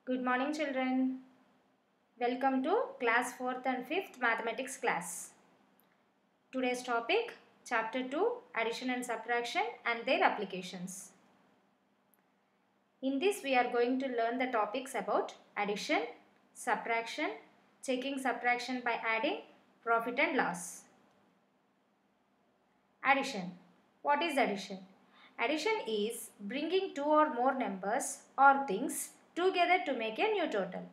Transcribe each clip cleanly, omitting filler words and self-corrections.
Good morning, children. Welcome to class 4th and 5th mathematics class. Today's topic, chapter 2, addition and subtraction and their applications. In this we are going to learn the topics about addition, subtraction, checking subtraction by adding, profit and loss. Addition. What is addition? Addition is bringing two or more numbers or things together to make a new total.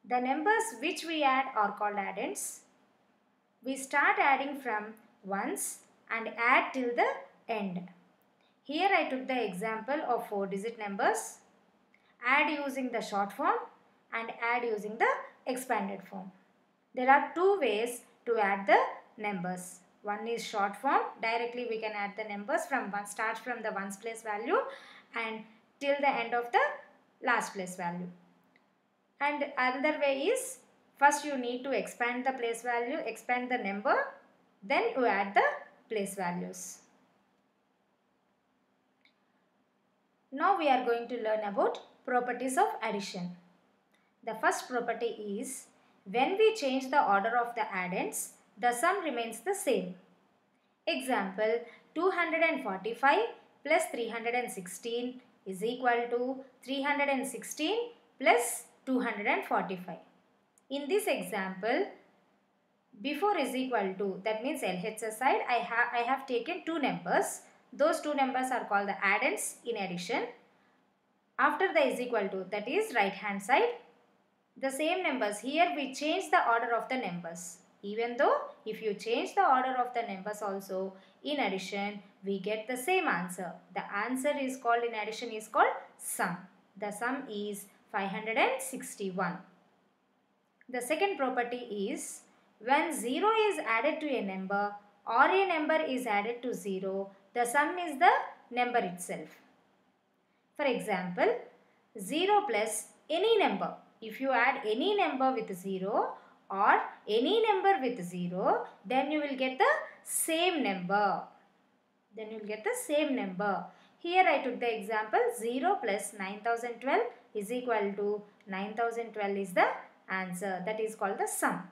The numbers which we add are called addends. We start adding from ones and add till the end. Here I took the example of 4-digit numbers. Add using the short form and add using the expanded form. There are two ways to add the numbers. One is short form. Directly we can add the numbers from start from the ones place value and till the end of the last place value. And another way is, first you need to expand the place value, expand the number, then you add the place values. Now we are going to learn about properties of addition. The first property is, when we change the order of the addends, the sum remains the same. Example, 245 plus 316 is equal to 316 plus 245. In this example, before is equal to, that means LHS side, I have taken two numbers. Those two numbers are called the addends in addition. After the is equal to, that is right hand side, the same numbers. Here we change the order of the numbers. Even though if you change the order of the numbers also, in addition we get the same answer. The answer is called in addition is called sum. The sum is 561. The second property is, when 0 is added to a number or a number is added to 0, the sum is the number itself. For example, 0 plus any number. If you add any number with 0 or any number with 0, then you will get the same number. Here I took the example, 0 plus 9012 is equal to 9012 is the answer. That is called the sum.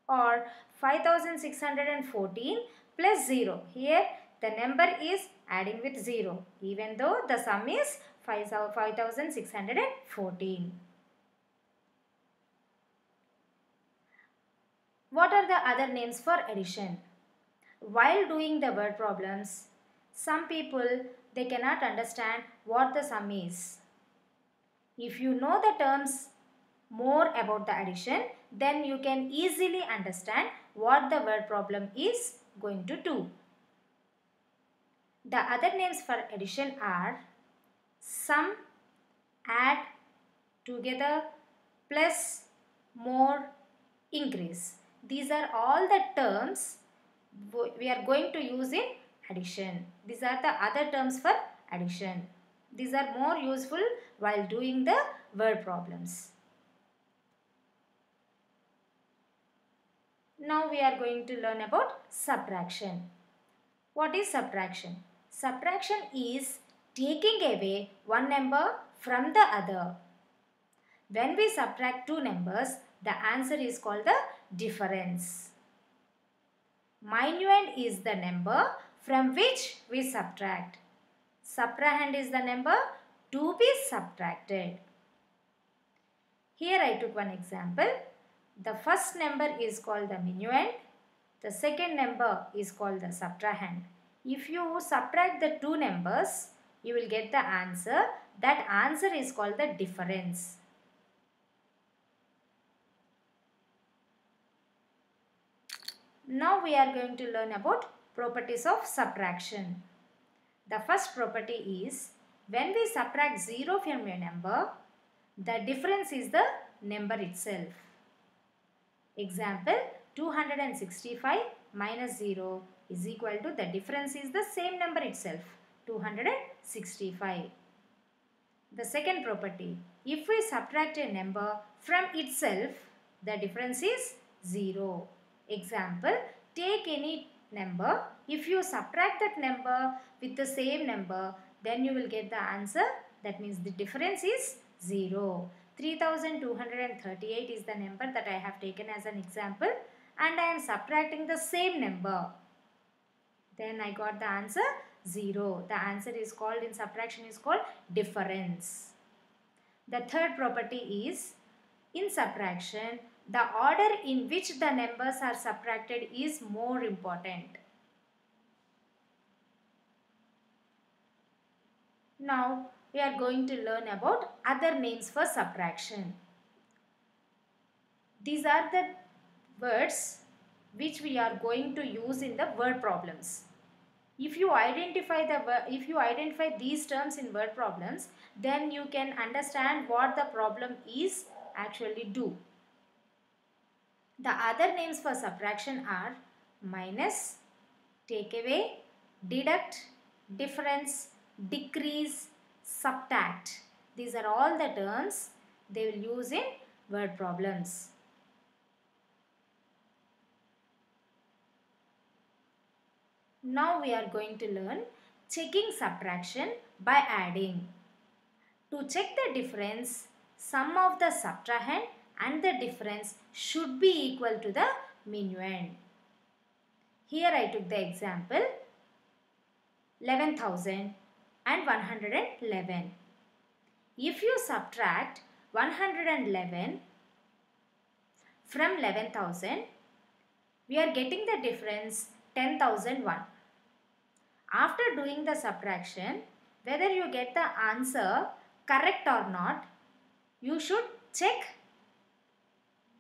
Or 5614 plus 0. Here the number is adding with 0, even though the sum is 5614. What are the other names for addition? While doing the word problems, some people, they cannot understand what the sum is. If you know the terms more about the addition, then you can easily understand what the word problem is going to do. The other names for addition are sum, add, together, plus, more, increase. These are all the terms we are going to use in addition. These are the other terms for addition. These are more useful while doing the word problems. Now we are going to learn about subtraction. What is subtraction? Subtraction is taking away one number from the other. When we subtract two numbers, the answer is called the difference. Minuend is the number from which we subtract. Subtrahend is the number to be subtracted. Here I took one example. The first number is called the minuend. The second number is called the subtrahend. If you subtract the two numbers, you will get the answer. That answer is called the difference. Now we are going to learn about properties of subtraction. The first property is, when we subtract 0 from a number, the difference is the number itself. Example, 265 minus 0 is equal to, the difference is the same number itself, 265. The second property, if we subtract a number from itself, the difference is 0. Example, take any number. If you subtract that number with the same number, then you will get the answer. That means the difference is 0. 3238 is the number that I have taken as an example, and I am subtracting the same number. Then I got the answer 0. The answer is called, in subtraction, is called difference. The third property is, in subtraction, the order in which the numbers are subtracted is more important. Now we are going to learn about other names for subtraction. These are the words which we are going to use in the word problems. If you identify these terms in word problems, then you can understand what the problem is actually do. The other names for subtraction are minus, take away, deduct, difference, decrease, subtract. These are all the terms they will use in word problems. Now we are going to learn checking subtraction by adding. To check the difference, sum of the subtrahend and the difference should be equal to the minuend. Here I took the example 11,000 and 111. If you subtract 111 from 11,000, we are getting the difference 10,001. After doing the subtraction, whether you get the answer correct or not, you should check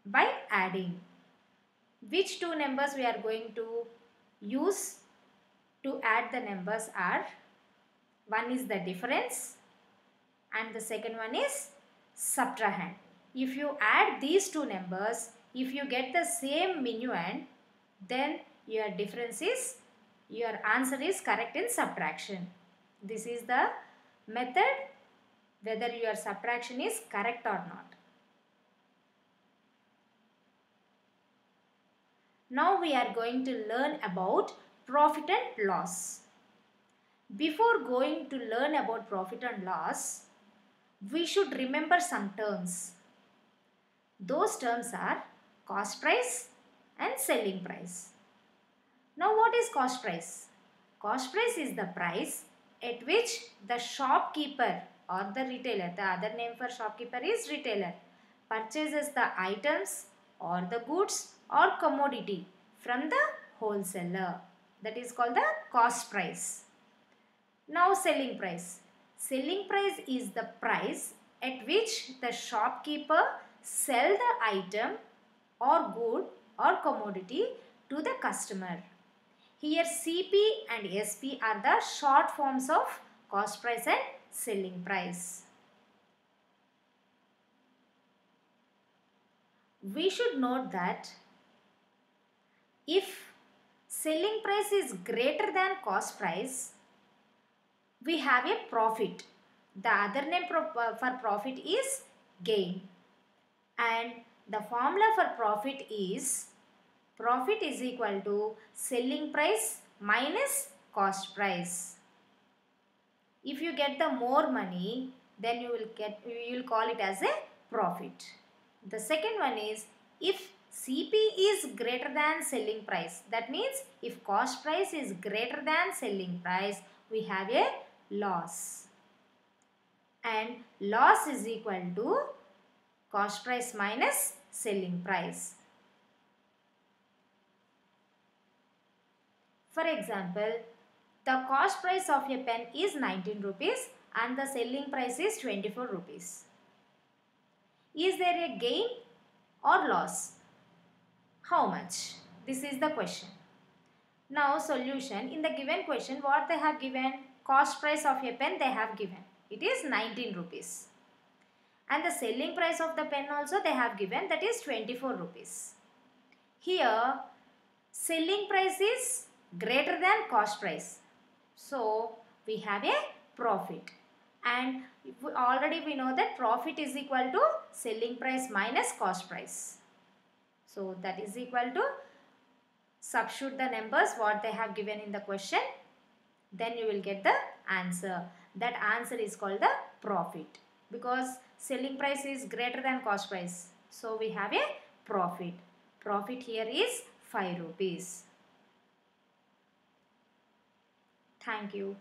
by adding. Which two numbers we are going to use to add the numbers are, one is the difference and the second one is subtrahend. If you add these two numbers, if you get the same minuend, then your answer is correct in subtraction. This is the method whether your subtraction is correct or not. Now we are going to learn about profit and loss. Before going to learn about profit and loss, we should remember some terms. Those terms are cost price and selling price. Now what is cost price? Cost price is the price at which the shopkeeper or the retailer, the other name for shopkeeper is retailer, purchases the items or the goods or commodity from the wholesaler. That is called the cost price. Now selling price. Selling price is the price at which the shopkeeper sell the item or good or commodity to the customer. Here CP and SP are the short forms of cost price and selling price. We should note that if selling price is greater than cost price, we have a profit. The other name for profit is gain. And the formula for profit is equal to selling price minus cost price. If you get the more money, then you will call it as a profit. The second one is if CP is greater than selling price. That means if cost price is greater than selling price, we have a loss. And loss is equal to cost price minus selling price. For example, the cost price of a pen is 19 rupees and the selling price is 24 rupees. Is there a gain or loss? How much? This is the question. Now solution. In the given question, what they have given? Cost price of a pen they have given. It is 19 rupees. And the selling price of the pen also they have given, that is 24 rupees. Here selling price is greater than cost price. So we have a profit. And already we know that profit is equal to selling price minus cost price. So that is equal to, substitute the numbers what they have given in the question. Then you will get the answer. That answer is called the profit. Because selling price is greater than cost price. So we have a profit. Profit here is 5 rupees. Thank you.